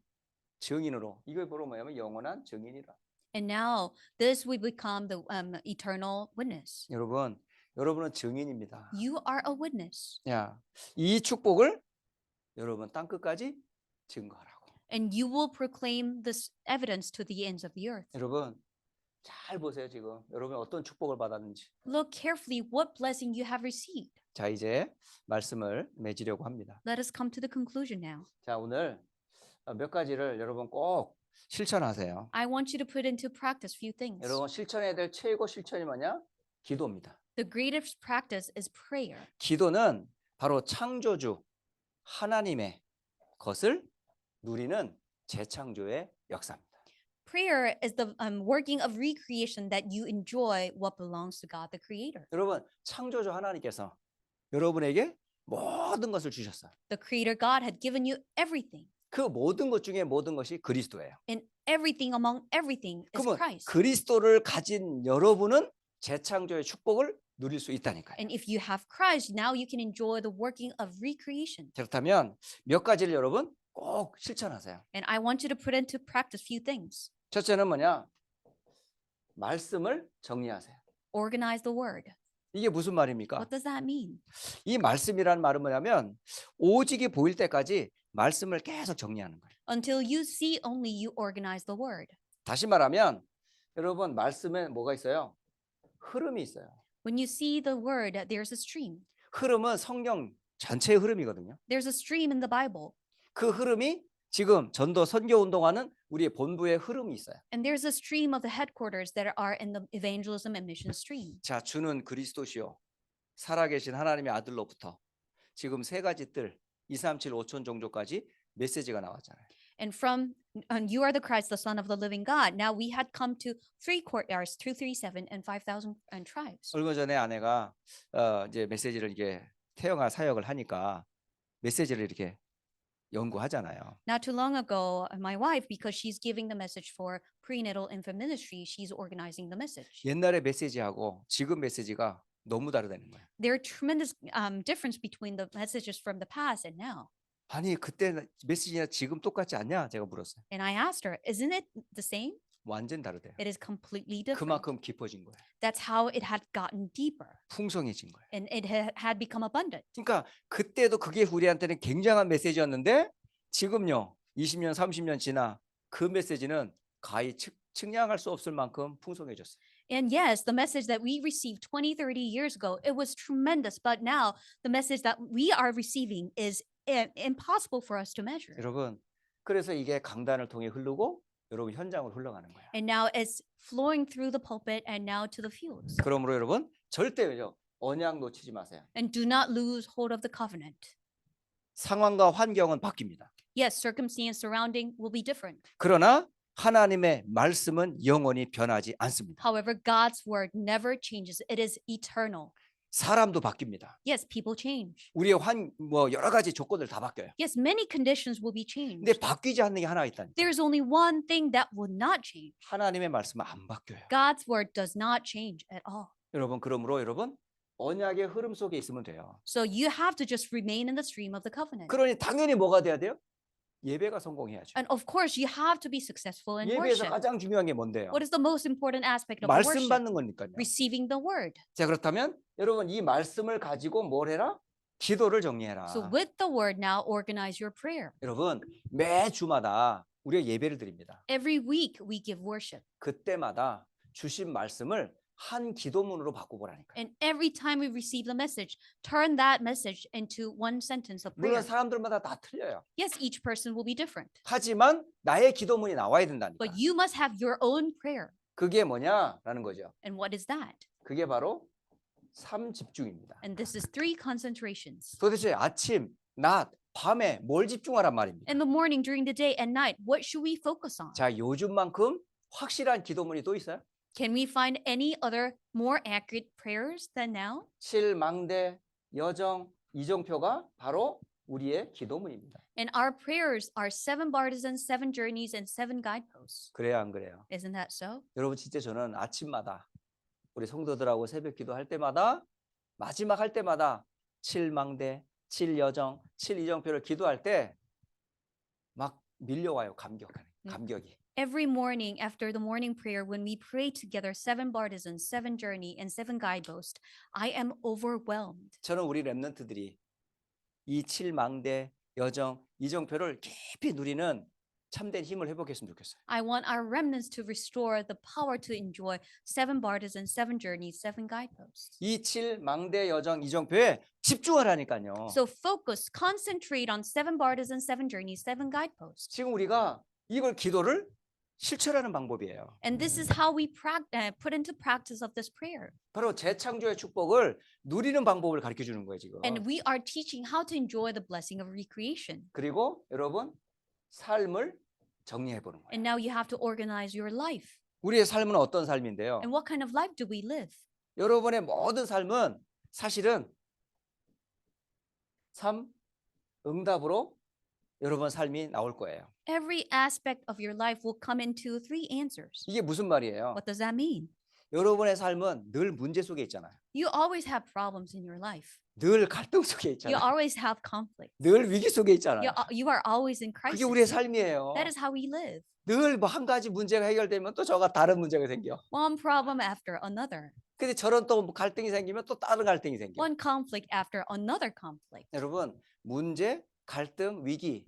증인으로 이걸 보러 뭐냐면 영원한 증인이라. And now this will become the eternal witness. 여러분은 증인입니다. You are a witness. 야, 이 축복을 여러분 땅 끝까지 증거하라고. And you will proclaim this evidence to the ends of the earth. 여러분 잘 보세요 지금 여러분 어떤 축복을 받았는지. Look carefully what blessing you have received. 자 이제 말씀을 맺으려고 합니다. Let us come to the conclusion now. 자 오늘 몇 가지를 여러분 꼭 실천하세요. I want you to put into practice few things. 여러분 실천해야 될 최고 실천이 뭐냐? 기도입니다. The greatest practice is prayer. 기도는 바로 창조주 하나님의 것을 누리는 재창조의 역사입니다. Prayer is the working of recreation that you enjoy what belongs to God, the Creator. 여러분, 창조주 하나님께서 여러분에게 모든 것을 주셨어요. The Creator God had given you everything, 그 모든 것 중에 모든 것이 그리스도예요. and everything among everything is 그러면 Christ. 그리스도를 가진 여러분은 재창조의 축복을 누릴 수 있다니까요. And if you have Christ, now you can enjoy the working of recreation. 그렇다면 몇 가지를 여러분 꼭 실천하세요. And I want you to put into practice few things. 첫째는 뭐냐? 말씀을 정리하세요. Organize the word. 이게 무슨 말입니까? What does that mean? 이 말씀이라는 말은 뭐냐면 오직이 보일 때까지 말씀을 계속 정리하는 거예요. Until you see only, you organize the word. 다시 말하면 여러분 말씀에 뭐가 있어요? 흐름이 있어요. When you see the word, there's a stream. 흐름은 성경 전체의 흐름이거든요. There's a stream in the Bible. 그 흐름이 지금 전도 선교 운동하는 우리의 본부의 흐름이 있어요. And there's a stream of the headquarters that are in the evangelism and mission stream. 자, 주는 그리스도시요 살아계신 하나님의 아들로부터 지금 세 가지 뜰 2, 3, 7, 5천 종족까지 메시지가 나왔잖아요. And from you are the Christ, the Son of the living God. Now we had come to 3 courtyards, 2, 3, 7, and 5,000 tribes. 얼마 전에 아내가 이제 메시지를 이게 태영아 사역을 하니까 메시지를 이렇게 연구하잖아요. Not too long ago, my wife, because she's giving the message for prenatal infant ministry, she's organizing the message. 옛날의 메시지하고 지금 메시지가 너무 다르다는 거예요. There are tremendous difference between the messages from the past and now. 아니 그때 메시지나 지금 똑같지 않냐? 제가 물었어요. And I asked her, isn't it the same? 완전 다르대요. It is completely different. 그만큼 깊어진 거예요. That's how it had gotten deeper 풍성해진 거예요. and it had become abundant. 그러니까 그때도 그게 우리한테는 굉장한 메시지였는데 지금요 20년 30년 지나 그 메시지는 가히 측량할 수 없을 만큼 풍성해졌어요. And yes, the message that we received 20, 30 years ago, it was tremendous. But now the message that we are receiving is impossible for us to measure. 여러분 그래서 이게 강단을 통해 흐르고 여러분 현장으로 흘러가는 거예요. And now it's flowing through the pulpit and now to the fields. 그러므로 여러분 절대요 언약 놓치지 마세요. And do not lose hold of the covenant. 상황과 환경은 바뀝니다. Yes, circumstance surrounding will be different. 그러나 하나님의 말씀은 영원히 변하지 않습니다. However, God's word never changes. It is eternal. 사람도 바뀝니다. Yes, people change. 우리의 여러 가지 조건들 다 바뀌어요. Yes, many conditions will be 근데 changed. 바뀌지 않는 게 하나가 있다니까. There's only one thing that will not change. 하나님의 말씀은 안 바뀌어요. God's word does not change at all. 여러분 그러므로 여러분 언약의 흐름 속에 있으면 돼요. So you have to just remain in the stream of the covenant. 그러니 당연히 뭐가 돼야 돼요? 예배가 성공해야죠. And of course, you have to be successful in 예배에서 worship. 가장 중요한 게 뭔데요? What is the most important aspect of 말씀 worship? 받는 거니까요. Receiving the word. 자 그렇다면 여러분 이 말씀을 가지고 뭘 해라? 기도를 정리해라. So with the word now, organize your prayer. 여러분 매 주마다 우리가 예배를 드립니다. Every week we give worship. 그때마다 주신 말씀을 한 기도문으로 바꿔보라니까요. And every time we receive the message, turn that message into one sentence of prayer. 물론 사람들마다 다 틀려요. Yes, each person will be different. 하지만 나의 기도문이 나와야 된다니까. But you must have your own prayer. 그게 뭐냐라는 거죠. And what is that? 그게 바로 삶 집중입니다. And this is 3 concentrations. 도대체 아침, 낮, 밤에 뭘 집중하란 말입니까? In the morning, during the day, and night, what should we focus on? 자, 요즘만큼 확실한 기도문이 또 있어요? Can we find any other more accurate prayers than now? 7망대, 여정, 이정표가 바로 우리의 기도문입니다. And our prayers are 7 partisans, 7 journeys, and 7 guideposts. 그래야 안 그래요? Isn't that so? 여러분 진짜 저는 아침마다 우리 성도들하고 새벽 기도할 때마다 마지막 할 때마다 7망대, 7여정, 7이정표를 기도할 때 막 밀려와요. 감격이. Every morning after the morning prayer, when we pray together 7 partisans, 7 journey, and 7 guideposts, I am overwhelmed. 저는 우리 렘넌트들이 이 7망대, 여정, 이정표를 깊이 누리는 참된 힘을 회복했으면 좋겠어요. I want our remnants to restore the power to enjoy 7 partisans, 7 journeys, 7 guideposts. 이 7망대, 여정, 이정표에 집중하라니까요. So focus, concentrate on 7 partisans, 7 journeys, 7 guideposts. 지금 우리가 이걸 기도를 실천하는 방법이에요. And this is how we put into practice of this prayer. 바로 재창조의 축복을 누리는 방법을 가르쳐 주는 거예요, 지금. And we are teaching how to enjoy the blessing of recreation. 그리고 여러분 삶을 정리해 보는 거예요. And now you have to organize your life. 우리의 삶은 어떤 삶인데요? And what kind of life do we live? 여러분의 모든 삶은 사실은 응답으로 여러분 삶이 나올 거예요. Every aspect of your life will come into three answers. 이게 무슨 말이에요? What does that mean? 여러분의 삶은 늘 문제 속에 있잖아요. You always have problems in your life. 늘 갈등 속에 You 있잖아요. always have conflict. 늘 위기 속에 있잖아요. You are always in 그게 crisis. 우리의 삶이에요. That is how we live. 늘 뭐 한 가지 문제가 해결되면 또 저가 다른 문제가 생겨. One problem after another. 근데 저런 또 갈등이 생기면 또 다른 갈등이 생겨. One conflict after another conflict. 여러분 문제, 갈등, 위기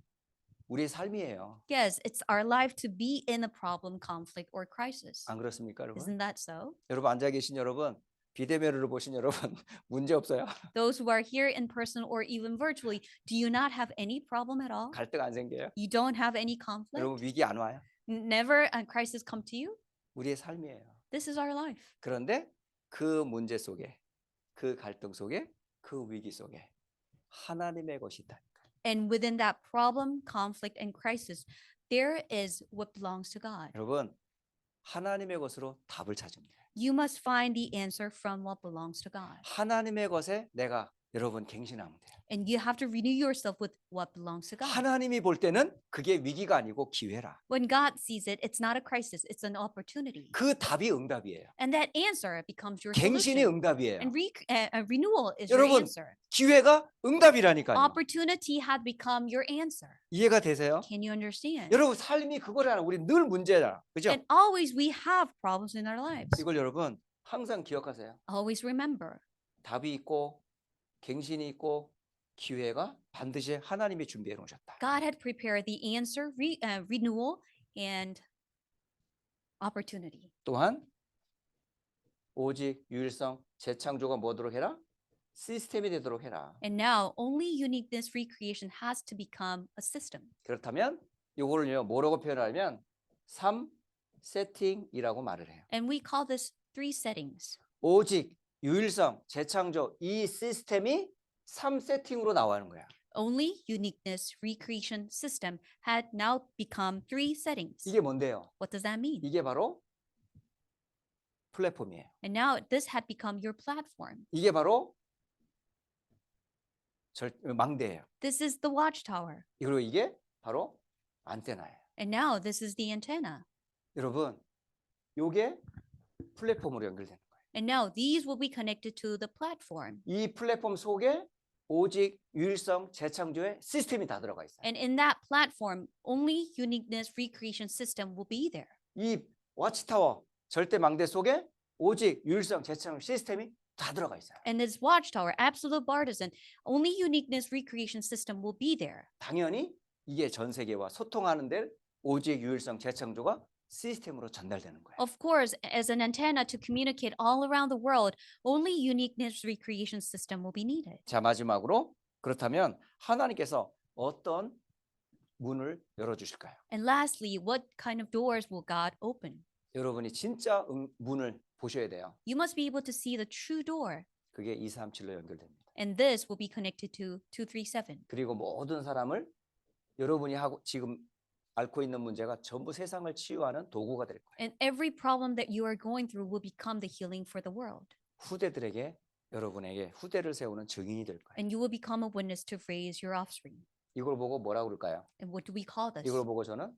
우리의 삶이에요. Yes, it's our life to be in a problem, conflict, or crisis. 안 그렇습니까, 여러분? Isn't that so? 여러분 앉아 계신 여러분, 비대면으로 보신 여러분 문제 없어요? Those who are here in person or even virtually, do you not have any problem at all? 갈등 안 생겨요? You don't have any conflict? 여러분 위기 안 와요? Never a crisis come to you? 우리의 삶이에요. This is our life. 그런데 그 문제 속에, 그 갈등 속에, 그 위기 속에 하나님의 것이 있다니까. And within that problem, conflict, and crisis, there is what belongs to God. 여러분 하나님의 것으로 답을 찾으면 돼요. You must find the answer from what belongs to God. 하나님의 것에 내가 여러분 갱신하면 돼요. And you have to renew yourself with what belongs to God. 하나님이 볼 때는 그게 위기가 아니고 기회라. When God sees it, it's not a crisis, it's an opportunity. 그 답이 응답이에요. And that answer becomes your 갱신이 solution. 응답이에요. And renewal is your 여러분, answer. 기회가 응답이라니까요. Opportunity had become your answer. 이해가 되세요? Can you understand? 여러분 삶이 그거잖아. 우리 늘 문제잖아. 그죠? And always we have problems in our lives. 이걸 여러분 항상 기억하세요. Always remember, 답이 있고 갱신이 있고 기회가 반드시 하나님이 준비해 놓으셨다. God had prepared the answer, renewal, and opportunity. 또한 오직 유일성 재창조가 뭐도록 해라? 시스템이 되도록 해라. And now only uniqueness recreation has to become a system. 그렇다면 이거를요 뭐라고 표현하면 3세팅이라고 말을 해요. And we call this 3 settings. 오직 유일성 재창조 이 시스템이 3세팅으로 나오는 거야. Only uniqueness recreation system had now become 3 settings. 이게 뭔데요? What does that mean? 이게 바로 플랫폼이에요. And now this had become your platform. 이게 바로 망대예요. This is the watchtower. 그리고 이게 바로 안테나예요. And now this is the antenna. 여러분, 이게 플랫폼으로 연결되는 거예요. And now these will be connected to the platform. 이 플랫폼 속에 오직 유일성 재창조의 시스템이 다 들어가 있어요. And in that platform, only uniqueness recreation system will be there. 이 와치타워 절대 망대 속에 오직 유일성 재창조 시스템이 다 들어가 있어요. And this watchtower, absolute partisan, only uniqueness recreation system will be there. 당연히 이게 전 세계와 소통하는 데 오직 유일성 재창조가 시스템으로 전달되는 거예요. Of course, as an antenna to communicate all around the world, only uniqueness recreation system will be needed. 자, 마지막으로 그렇다면 하나님께서 어떤 문을 열어 주실까요? And lastly, what kind of doors will God open? 여러분이 진짜 문을 보셔야 돼요. You must be able to see the true door. 그게 237로 연결됩니다. And this will be connected to 237. 그리고 모든 사람을 여러분이 하고 지금 앓고 있는 문제가 전부 세상을 치유하는 도구가 될 거예요. And every problem that you are going through will become the healing for the world. 후대들에게 여러분에게 후대를 세우는 증인이 될 거예요. And you will become a witness to raise your offspring. 이걸 보고 뭐라고 그럴까요? And what do we call this? 이걸 보고 저는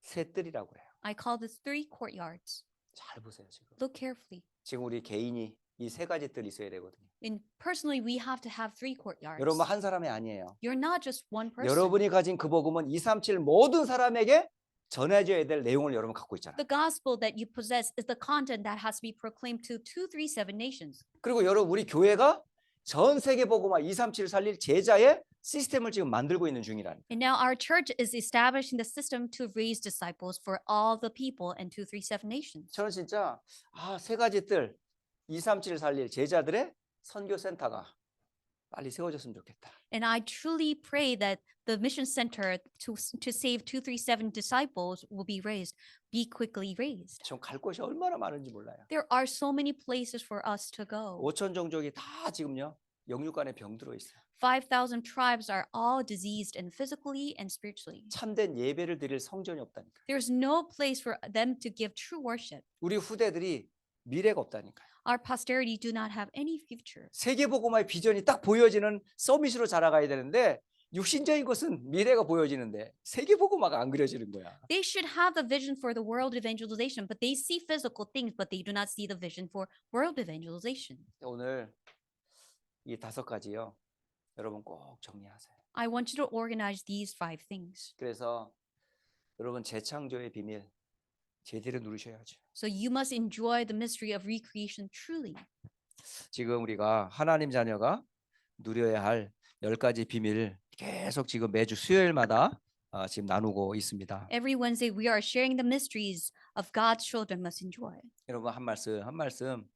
셋들이라고 그래요. I call this 3 courtyards. 잘 보세요 지금. Look carefully. 지금 우리 개인이 이 세 가지 뜰 있어야 되거든요. And personally, we have to have 3 courtyards. 여러분 한 사람이 아니에요. You're not just one person. 여러분이 가진 그 복음은 237 모든 사람에게 전해져야 될 내용을 여러분 갖고 있잖아요. The gospel that you possess is the content that has to be proclaimed to 237 nations. 그리고 여러분 우리 교회가 전 세계 복음화 237 살릴 제자의 시스템을 지금 만들고 있는 중이라는. And now our church is establishing the system to raise disciples for all the people in 237 nations. 저는 진짜 세 가지 뜰 237 살릴 제자들의 선교 센터가 빨리 세워졌으면 좋겠다. And I truly pray that the mission center to save 237 disciples will be raised, be quickly raised. 좀 갈 곳이 얼마나 많은지 몰라요. There are so many places for us to go. 5천 종족이 다 지금요 영육간에 병들어 있어요. 5,000 tribes are all diseased and physically and spiritually. 참된 예배를 드릴 성전이 없다니까. There's no place for them to give true worship. 우리 후대들이 미래가 없다니까요. Our posterity do not have any future. 세계복음화의 비전이 딱 보여지는 서밋으로 자라가야 되는데 육신적인 것은 미래가 보여지는데 세계복음화가 안 그려지는 거야. They should have the vision for the world evangelization, but they see physical things, but they do not see the vision for world evangelization. 오늘 이 5가지요. 여러분 꼭 정리하세요. I want you to organize these 5 things. 그래서 여러분 재창조의 비밀 제대로 누리셔야죠. So you must enjoy the mystery of recreation truly. 지금 우리가 하나님 자녀가 누려야 할 10가지 비밀을 계속 지금 매주 수요일마다 지금 나누고 있습니다. Every Wednesday we are sharing the mysteries of God's children must enjoy. 여러분 한 말씀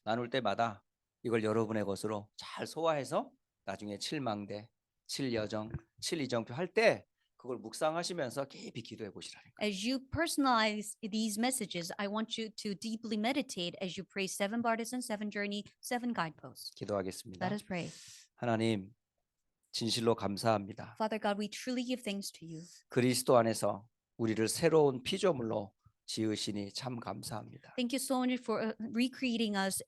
나눌 때마다 이걸 여러분의 것으로 잘 소화해서 나중에 7망대, 7여정, 7이정표 할 때 그걸 묵상하시면서 깊이 기도해 보시라는 거예요. As you personalize these messages, I want you to deeply meditate as you pray 7 partisan, 7 journey, 7 guideposts. 기도하겠습니다. Let us pray. 하나님 진실로 감사합니다. Father God, we truly give thanks to you. 그리스도 안에서 우리를 새로운 피조물로 지으시니 참 감사합니다. Thank you so much for recreating us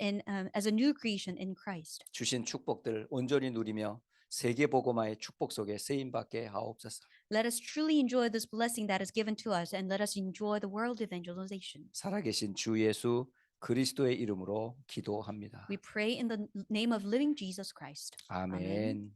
as a new creation in Christ. 주신 축복들 온전히 누리며 세계복음화의 축복 속에 쓰임받게 하옵소서. Let us truly enjoy this blessing that is given to us, and let us enjoy the world evangelization. 살아계신 주 예수 그리스도의 이름으로 기도합니다. We pray in the name of living Jesus Christ. 아멘.